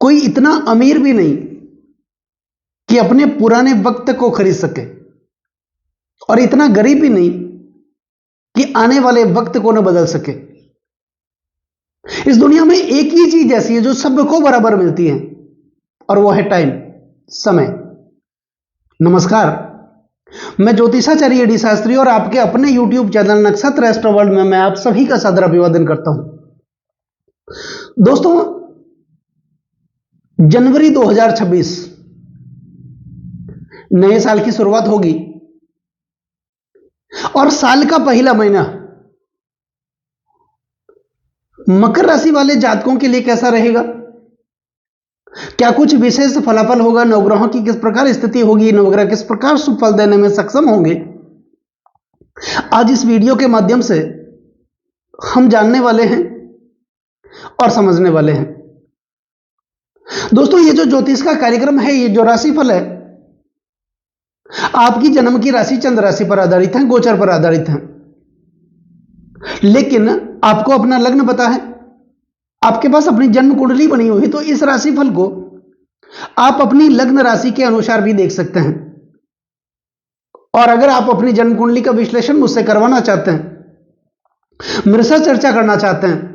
कोई इतना अमीर भी नहीं कि अपने पुराने वक्त को खरीद सके, और इतना गरीब भी नहीं कि आने वाले वक्त को न बदल सके। इस दुनिया में एक ही चीज ऐसी है जो सबको बराबर मिलती है, और वो है टाइम, समय। नमस्कार, मैं ज्योतिषाचार्य डी शास्त्री और आपके अपने YouTube चैनल नक्षत्र एस्ट्रो वर्ल्ड में मैं आप सभी का सादर अभिवादन करता हूं। दोस्तों, जनवरी 2026 नए साल की शुरुआत होगी, और साल का पहला महीना मकर राशि वाले जातकों के लिए कैसा रहेगा? क्या कुछ विशेष फलाफल होगा? नवग्रहों की किस प्रकार स्थिति होगी? नवग्रह किस प्रकार शुभ फल देने में सक्षम होंगे? आज इस वीडियो के माध्यम से हम जानने वाले हैं और समझने वाले हैं। दोस्तों, ये जो ज्योतिष का कार्यक्रम है, ये जो राशिफल है, आपकी जन्म की राशि चंद्र राशि पर आधारित है, गोचर पर आधारित है। लेकिन आपको अपना लग्न पता है, आपके पास अपनी जन्म कुंडली बनी हुई, तो इस राशिफल को आप अपनी लग्न राशि के अनुसार भी देख सकते हैं। और अगर आप अपनी जन्म कुंडली का विश्लेषण मुझसे करवाना चाहते हैं, मेरे साथ चर्चा करना चाहते हैं,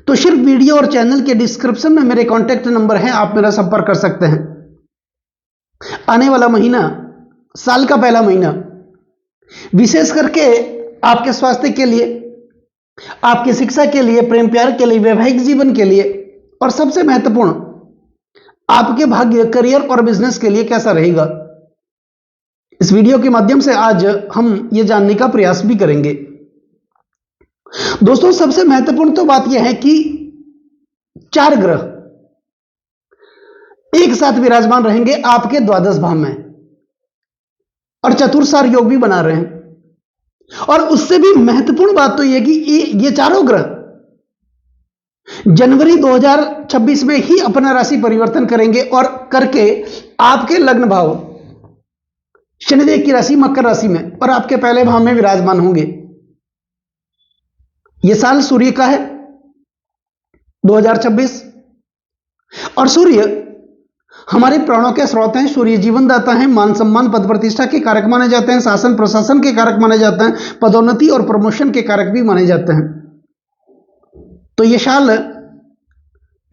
तो सिर्फ वीडियो और चैनल के डिस्क्रिप्शन में मेरे कॉन्टैक्ट नंबर हैं, आप मेरा संपर्क कर सकते हैं। आने वाला महीना, साल का पहला महीना, विशेष करके आपके स्वास्थ्य के लिए, आपकी शिक्षा के लिए, प्रेम प्यार के लिए, वैवाहिक जीवन के लिए, और सबसे महत्वपूर्ण आपके भाग्य, करियर और बिजनेस के लिए कैसा रहेगा, इस वीडियो के माध्यम से आज हम ये जानने का प्रयास भी करेंगे। दोस्तों, सबसे महत्वपूर्ण तो बात यह है कि 4 ग्रह एक साथ विराजमान रहेंगे आपके द्वादश भाव में, और चतुर्सार योग भी बना रहे हैं। और उससे भी महत्वपूर्ण बात तो यह कि ये चारों ग्रह जनवरी 2026 में ही अपना राशि परिवर्तन करेंगे, और करके आपके लग्न भाव शनिदेव की राशि मकर राशि में और आपके पहले भाव में विराजमान होंगे। यह साल सूर्य का है 2026, और सूर्य हमारे प्राणों के स्रोत हैं। सूर्य जीवन दाता है, मान सम्मान पद प्रतिष्ठा के कारक माने जाते हैं, शासन प्रशासन के कारक माने जाते हैं, पदोन्नति और प्रमोशन के कारक भी माने जाते हैं। तो यह साल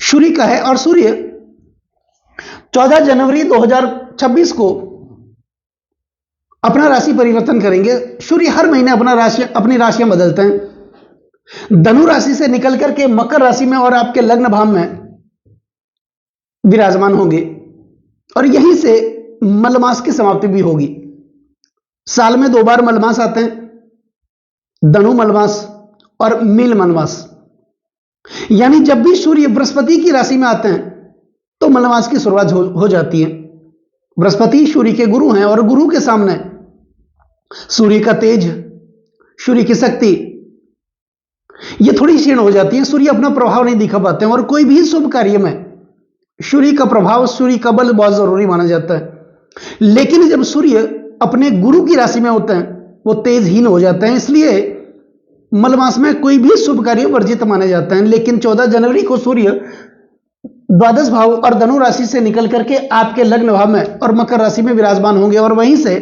सूर्य का है, और सूर्य 14 जनवरी 2026 को अपना राशि परिवर्तन करेंगे। सूर्य हर महीने अपनी राशियां बदलते हैं। धनु राशि से निकल करके मकर राशि में और आपके लग्न भाव में विराजमान होंगे, और यहीं से मलमास की समाप्ति भी होगी। साल में 2 बार मलमास आते हैं, धनु मलमास और मील मलमास। यानी जब भी सूर्य बृहस्पति की राशि में आते हैं तो मलमास की शुरुआत हो जाती है। बृहस्पति सूर्य के गुरु हैं, और गुरु के सामने सूर्य का तेज, सूर्य की शक्ति ये थोड़ी क्षीण हो जाती है। सूर्य अपना प्रभाव नहीं दिखा पाते हैं, और कोई भी शुभ कार्य में सूर्य का प्रभाव, सूर्य का बल बहुत जरूरी माना जाता है। लेकिन जब सूर्य अपने गुरु की राशि में होते हैं, वो तेजहीन हो जाते हैं, इसलिए मलमास में कोई भी शुभ कार्य वर्जित माने जाते हैं। लेकिन 14 जनवरी को सूर्य द्वादश भाव और धनु राशि से निकल करके आपके लग्न भाव में और मकर राशि में विराजमान होंगे, और वहीं से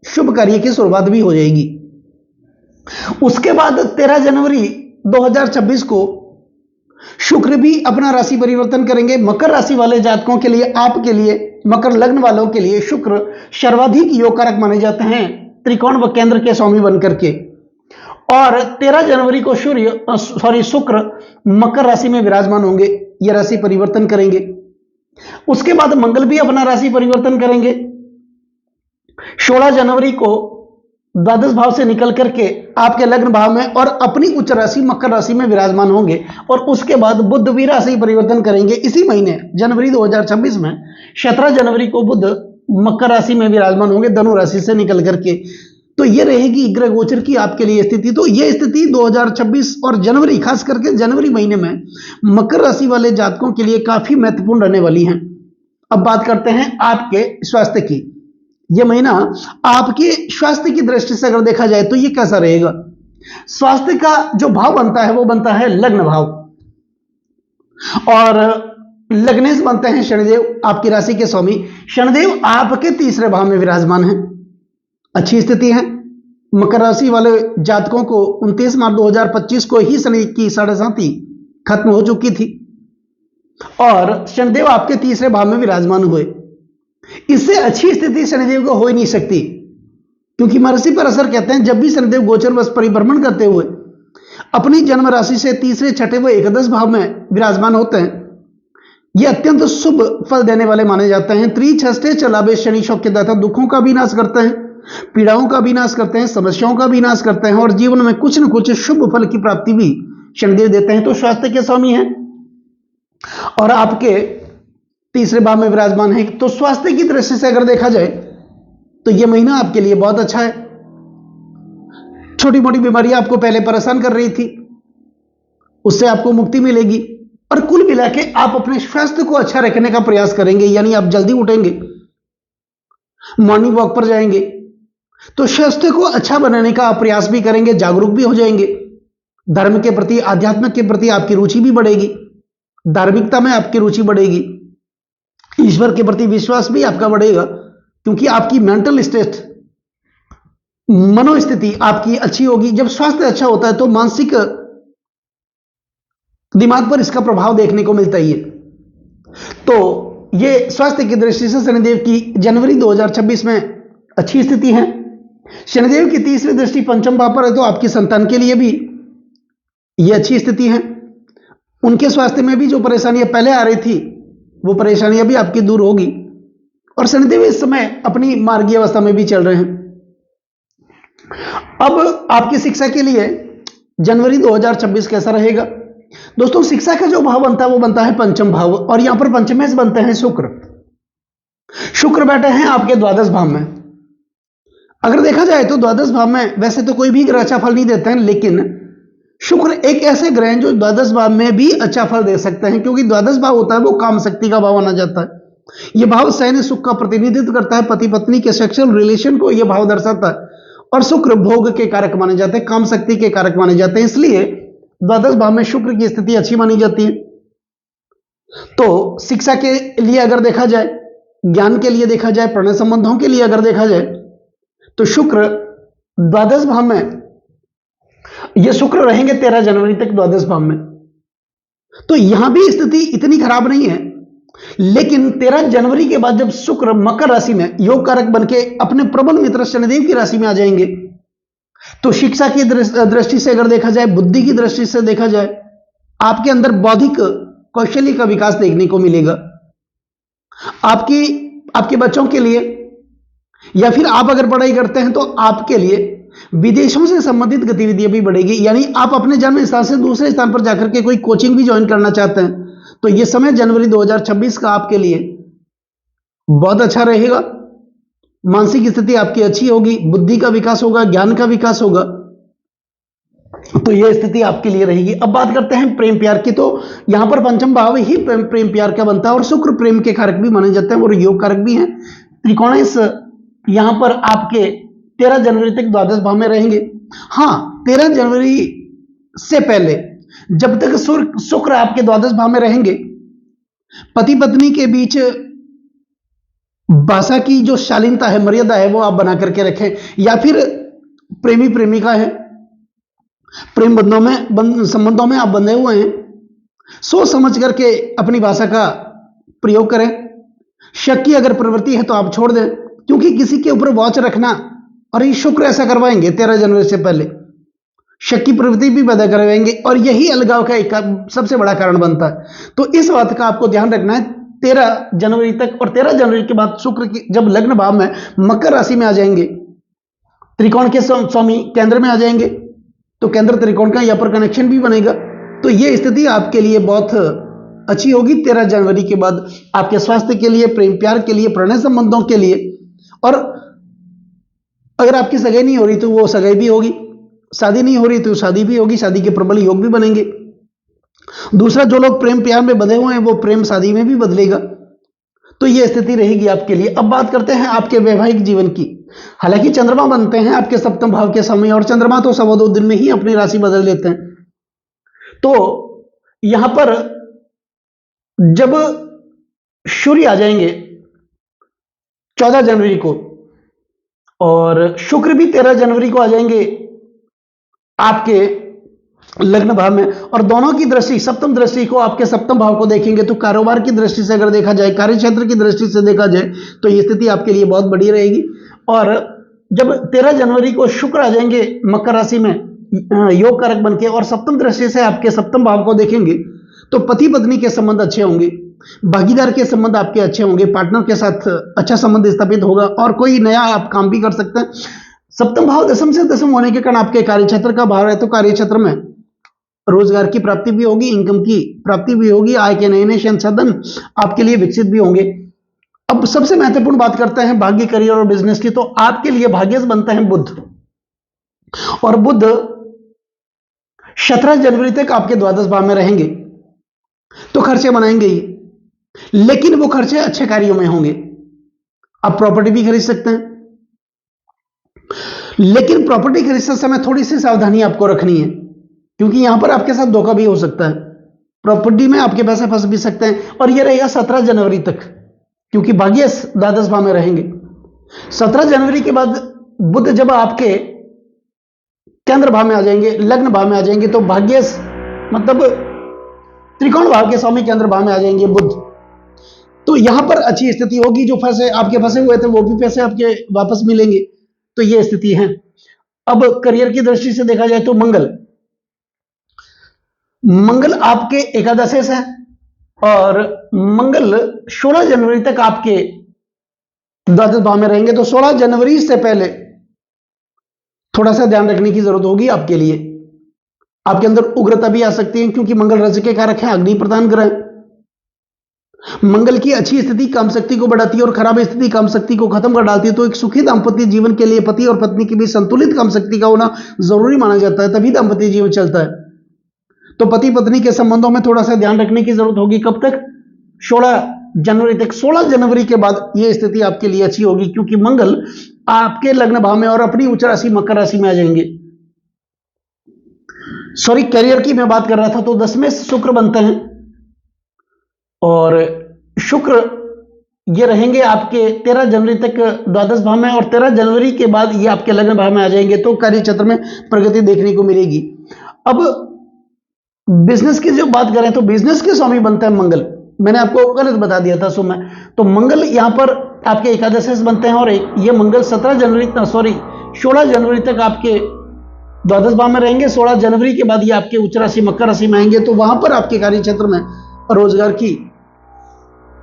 शुभ कार्य की शुरुआत भी हो जाएगी। उसके बाद 13 जनवरी 2026 को शुक्र भी अपना राशि परिवर्तन करेंगे। मकर राशि वाले जातकों के लिए, आपके लिए, मकर लग्न वालों के लिए शुक्र सर्वाधिक योग कारक माने जाते हैं, त्रिकोण व केंद्र के स्वामी बनकर के। और 13 जनवरी को शुक्र मकर राशि में विराजमान होंगे, यह राशि परिवर्तन करेंगे। उसके बाद मंगल भी अपना राशि परिवर्तन करेंगे। 16 जनवरी को द्वादश भाव से निकल करके आपके लग्न भाव में और अपनी उच्च राशि मकर राशि में विराजमान होंगे, और उसके बाद बुध भी राशि परिवर्तन करेंगे इसी महीने जनवरी 2026 में। 17 जनवरी को बुध मकर राशि में विराजमान होंगे धनु राशि से निकल करके। तो यह रहेगी ग्रह गोचर की आपके लिए स्थिति। तो यह स्थिति 2026 और जनवरी, खास करके जनवरी महीने में मकर राशि वाले जातकों के लिए काफी महत्वपूर्ण रहने वाली हैं। अब बात करते हैं आपके स्वास्थ्य की। यह महीना आपके स्वास्थ्य की दृष्टि से अगर देखा जाए तो यह कैसा रहेगा? स्वास्थ्य का जो भाव बनता है वो बनता है लग्न भाव, और लग्नेश बनते हैं शनिदेव आपकी राशि के स्वामी। शनिदेव आपके तीसरे भाव में विराजमान है, अच्छी स्थिति है। मकर राशि वाले जातकों को 29 मार्च 2025 को ही शनि की साढ़े साथी खत्म हो चुकी थी और शनिदेव आपके तीसरे भाव में विराजमान हुए। इससे अच्छी स्थिति शनिदेव को हो ही नहीं सकती, क्योंकि महर्षि पर असर कहते हैं जब भी शनिदेव गोचर वश परिभ्रमण करते हुए अपनी जन्म राशि से तीसरे, छठे व एकादश भाव में विराजमान होते हैं, ये अत्यंत शुभ फल देने वाले माने जाते हैं। त्रिछष्टे चलावे शनि शौक्यदाता, दुखों का भी नाश करते हैं, पीड़ाओं का भी नाश करते हैं, समस्याओं का भी नाश करते हैं और जीवन में कुछ न कुछ शुभ फल की प्राप्ति भी शनिदेव देते हैं। तो स्वास्थ्य के स्वामी हैं और आपके तीसरे भाव में विराजमान है, तो स्वास्थ्य की दृष्टि से अगर देखा जाए तो यह महीना आपके लिए बहुत अच्छा है। छोटी मोटी बीमारियां आपको पहले परेशान कर रही थी, उससे आपको मुक्ति मिलेगी और कुल मिला के आप अपने स्वास्थ्य को अच्छा रखने का प्रयास करेंगे। यानी आप जल्दी उठेंगे, मॉर्निंग वॉक पर जाएंगे, तो स्वास्थ्य को अच्छा बनाने का आप प्रयास भी करेंगे, जागरूक भी हो जाएंगे। धर्म के प्रति, आध्यात्म के प्रति आपकी रुचि भी बढ़ेगी, धार्मिकता में आपकी रुचि बढ़ेगी, ईश्वर के प्रति विश्वास भी आपका बढ़ेगा, क्योंकि आपकी मेंटल स्टेट, मनोस्थिति आपकी अच्छी होगी। जब स्वास्थ्य अच्छा होता है तो मानसिक दिमाग पर इसका प्रभाव देखने को मिलता ही है। तो यह स्वास्थ्य की दृष्टि से शनिदेव की जनवरी 2026 में अच्छी स्थिति है। शनिदेव की तीसरी दृष्टि पंचम भाव पर है, तो आपकी संतान के लिए भी यह अच्छी स्थिति है। उनके स्वास्थ्य में भी जो परेशानियां पहले आ रही थी वो परेशानियां भी आपकी दूर होगी और शनिदेव इस समय अपनी मार्गीय अवस्था में भी चल रहे हैं। अब आपकी शिक्षा के लिए जनवरी 2026 कैसा रहेगा? दोस्तों, शिक्षा का जो भाव बनता है वो बनता है पंचम भाव और यहां पर पंचमेश बनते हैं शुक्र। शुक्र बैठे हैं आपके द्वादश भाव में। अगर देखा जाए तो द्वादश भाव में वैसे तो कोई भी ग्रह अच्छा फल नहीं देते हैं, लेकिन शुक्र एक ऐसे ग्रह हैं जो द्वादश भाव में भी अच्छा फल दे सकते हैं, क्योंकि द्वादश भाव होता है वो काम शक्ति का भाव माना जाता है। यह भाव सैन्य सुख का प्रतिनिधित्व करता है, पति पत्नी के सेक्सुअल रिलेशन को यह भाव दर्शाता है और शुक्र भोग के कारक माने जाते हैं, काम शक्ति के कारक माने जाते हैं, इसलिए द्वादश भाव में शुक्र की स्थिति अच्छी मानी जाती है। तो शिक्षा के लिए अगर देखा जाए, ज्ञान के लिए देखा जाए, प्रणय संबंधों के लिए अगर देखा जाए तो शुक्र द्वादश भाव में, ये शुक्र रहेंगे 13 जनवरी तक द्वादश भाव में। तो यहां भी स्थिति इतनी खराब नहीं है, लेकिन 13 जनवरी के बाद जब शुक्र मकर राशि में योग कारक बनके अपने प्रबल मित्र शनिदेव की राशि में आ जाएंगे, तो शिक्षा की दृष्टि से अगर देखा जाए, बुद्धि की दृष्टि से देखा जाए, आपके अंदर बौद्धिक कौशल्य का विकास देखने को मिलेगा। आपके बच्चों के लिए या फिर आप अगर पढ़ाई करते हैं तो आपके लिए विदेशों से संबंधित गतिविधियां भी बढ़ेगी। यानी आप अपने जन्म स्थान से दूसरे स्थान पर जाकर के कोई कोचिंग भी ज्वाइन करना चाहते हैं तो यह समय जनवरी 2026 का आपके लिए बहुत अच्छा रहेगा। मानसिक स्थिति आपकी अच्छी होगी, बुद्धि का विकास होगा, ज्ञान का विकास होगा, तो यह स्थिति आपके लिए रहेगी। अब बात करते हैं प्रेम प्यार की, तो यहां पर पंचम भाव ही प्रेम प्यार का बनता है और शुक्र प्रेम के कारक भी माने जाते हैं और योग कारक भी हैं। त्रिकोणेश यहां पर आपके 13 जनवरी तक द्वादश भाव में रहेंगे। हां, 13 जनवरी से पहले जब तक शुक्र आपके द्वादश भाव में रहेंगे, पति पत्नी के बीच भाषा की जो शालीनता है, मर्यादा है, वो आप बना करके रखें। या फिर प्रेमी प्रेमिका है, प्रेम संबंधों में आप बंधे हुए हैं, सोच समझ करके अपनी भाषा का प्रयोग करें। शक की अगर प्रवृत्ति है तो आप छोड़ दें, क्योंकि किसी के ऊपर वॉच रखना, और ये शुक्र ऐसा करवाएंगे 13 जनवरी से पहले, शक की प्रवृत्ति भी पैदा करवाएंगे और यही अलगाव का एक सबसे बड़ा कारण बनता है। तो इस बात का आपको ध्यान रखना है 13 जनवरी तक। और 13 जनवरी के बाद शुक्र की जब लग्न भाव में मकर राशि में आ जाएंगे, त्रिकोण के स्वामी केंद्र में आ जाएंगे, तो केंद्र त्रिकोण का यहां पर कनेक्शन भी बनेगा। तो यह स्थिति आपके लिए बहुत अच्छी होगी 13 जनवरी के बाद, आपके स्वास्थ्य के लिए, प्रेम प्यार के लिए, प्रणय संबंधों के लिए। और अगर आपकी सगाई नहीं हो रही तो वो सगाई भी होगी, शादी नहीं हो रही तो शादी भी होगी, शादी के प्रबल योग भी बनेंगे। दूसरा, जो लोग प्रेम प्यार में बंधे हुए हैं वो प्रेम शादी में भी बदलेगा। तो यह स्थिति रहेगी आपके लिए। अब बात करते हैं आपके वैवाहिक जीवन की। हालांकि चंद्रमा बनते हैं आपके सप्तम भाव के समय और चंद्रमा तो 2.25 दिन में ही अपनी राशि बदल लेते हैं, तो यहां पर जब सूर्य आ जाएंगे 14 जनवरी को और शुक्र भी 13 जनवरी को आ जाएंगे आपके लग्न भाव में, और दोनों की दृष्टि सप्तम दृष्टि को आपके सप्तम भाव को देखेंगे, तो कारोबार की दृष्टि से अगर देखा जाए, कार्य क्षेत्र की दृष्टि से देखा जाए, तो ये स्थिति आपके लिए बहुत बड़ी रहेगी। और जब 13 जनवरी को शुक्र आ जाएंगे मकर राशि में योग कारक बनके और सप्तम दृष्टि से आपके सप्तम भाव को देखेंगे, तो पति पत्नी के संबंध अच्छे होंगे, भागीदार के संबंध आपके अच्छे होंगे, पार्टनर के साथ अच्छा संबंध स्थापित होगा और कोई नया आप काम भी कर सकते हैं। सप्तम भाव दशम से दशम होने के कारण आपके कार्य क्षेत्र का भाव है, तो कार्य क्षेत्र में रोजगार की प्राप्ति भी होगी, इनकम की प्राप्ति भी होगी, आय के नए नए संसाधन आपके लिए विकसित भी होंगे। अब सबसे महत्वपूर्ण बात करते हैं भाग्य, करियर और बिजनेस की, तो आपके लिए भाग्यस बनते हैं बुध, और बुध 17 जनवरी तक आपके द्वादश भाव में रहेंगे, तो खर्चे बनाएंगे ही, लेकिन वो खर्चे अच्छे कार्यों में होंगे। आप प्रॉपर्टी भी खरीद सकते हैं, लेकिन प्रॉपर्टी खरीदते समय थोड़ी सी सावधानी आपको रखनी है, क्योंकि यहां पर आपके साथ धोखा भी हो सकता है, प्रॉपर्टी में आपके पैसे फंस भी सकते हैं। और यह रहेगा 17 जनवरी तक, क्योंकि भाग्य द्वादश भाव में रहेंगे। 17 जनवरी के बाद बुध जब आपके केंद्र भाव में आ जाएंगे, लग्न भाव में आ जाएंगे, तो भाग्य मतलब त्रिकोण भाव के स्वामी केंद्र भाव में आ जाएंगे बुध, तो यहां पर अच्छी स्थिति होगी। जो पैसे आपके फंसे हुए थे वो भी पैसे आपके वापस मिलेंगे, तो ये स्थिति है। अब करियर की दृष्टि से देखा जाए तो मंगल आपके एकादश है, और मंगल 16 जनवरी तक आपके द्वादश भाव में रहेंगे, तो 16 जनवरी से पहले थोड़ा सा ध्यान रखने की जरूरत होगी आपके लिए। आपके अंदर उग्रता भी आ सकती है, क्योंकि मंगल रज के कारक है, अग्नि प्रदान ग्रह। मंगल की अच्छी स्थिति काम शक्ति को बढ़ाती है और खराब स्थिति काम शक्ति को खत्म कर डालती है, तो एक सुखी दाम्पत्य जीवन के लिए पति और पत्नी के बीच संतुलित काम शक्ति का होना जरूरी माना जाता है, तभी दाम्पत्य जीवन चलता है। तो पति पत्नी के संबंधों में थोड़ा सा ध्यान रखने की जरूरत होगी। कब तक? 16 जनवरी तक। 16 जनवरी के बाद यह स्थिति आपके लिए अच्छी होगी, क्योंकि मंगल आपके लग्न भाव में और अपनी उच्च राशि मकर राशि में आ जाएंगे। सॉरी, करियर की मैं बात कर रहा था, तो 10वें शुक्र बनते हैं, और शुक्र ये रहेंगे आपके 13 जनवरी तक द्वादश भाव में, और 13 जनवरी के बाद ये आपके लग्न भाव में आ जाएंगे, तो कार्य क्षेत्र में प्रगति देखने को मिलेगी। अब बिजनेस की जो बात करें, तो बिजनेस के स्वामी बनते हैं मंगल। मैंने आपको गलत बता दिया था सुबह, तो मंगल यहां पर आपके एकादश बनते हैं, और ये मंगल 16 जनवरी तक आपके द्वादश भाव में रहेंगे। 16 जनवरी के बाद ये आपके उच्च राशि मकर राशि में आएंगे, तो वहां पर आपके कार्य क्षेत्र में रोजगार की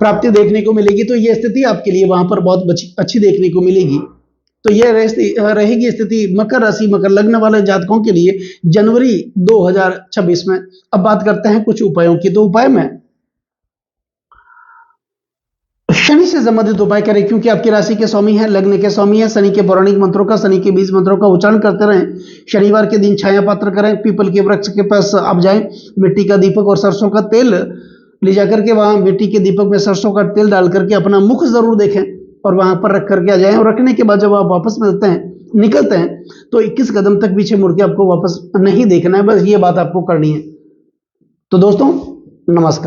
प्राप्ति देखने को मिलेगी, तो यह स्थिति आपके लिए वहां पर बहुत अच्छी देखने को मिलेगी। तो यह रहेगी स्थिति मकर राशि मकर लग्न वाले जातकों के लिए जनवरी 2026 में। अब बात करते हैं कुछ उपायों की, तो उपाय में शनि से संबंधित उपाय करें, क्योंकि आपकी राशि के स्वामी है, लग्न के स्वामी है। शनि के पौराणिक मंत्रों का, शनि के बीज मंत्रों का उच्चारण करते रहें। शनिवार के दिन छाया पात्र करें, पीपल के वृक्ष के पास आप जाएं, मिट्टी का दीपक और सरसों का तेल ले जाकर के वहां मिट्टी के दीपक में सरसों का तेल डाल करके अपना मुख जरूर देखें और वहां पर रख करके आ जाएं, और रखने के बाद जब आप वापस निकलते हैं तो 21 कदम तक पीछे मुड़ के आपको वापस नहीं देखना है, बस ये बात आपको करनी है। तो दोस्तों नमस्कार।